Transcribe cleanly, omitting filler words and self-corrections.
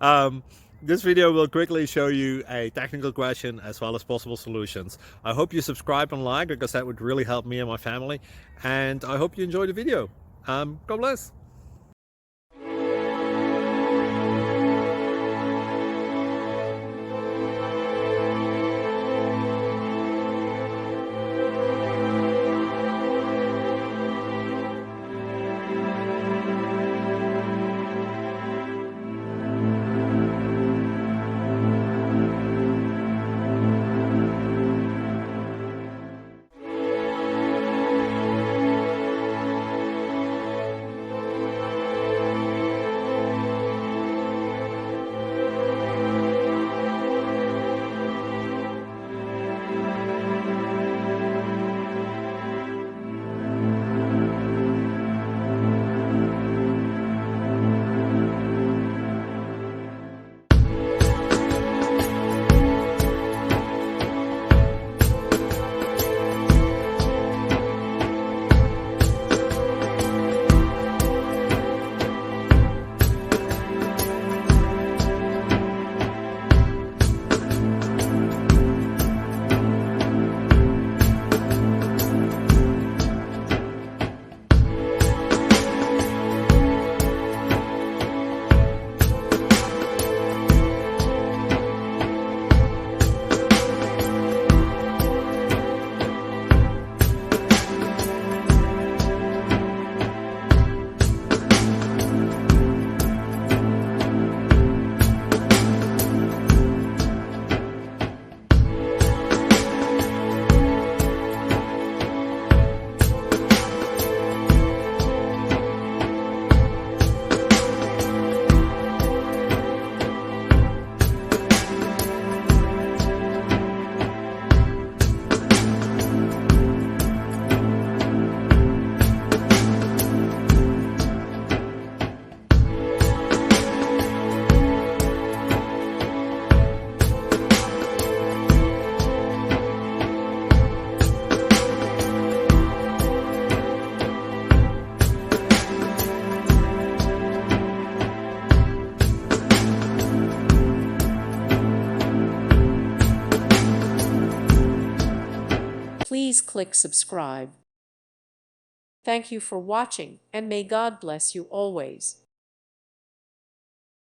um, this video will quickly show you a technical question as well as possible solutions. I hope you subscribe and like because that would really help me and my family. And I hope you enjoy the video. God bless. Please click subscribe. Thank you for watching, and may God bless you always.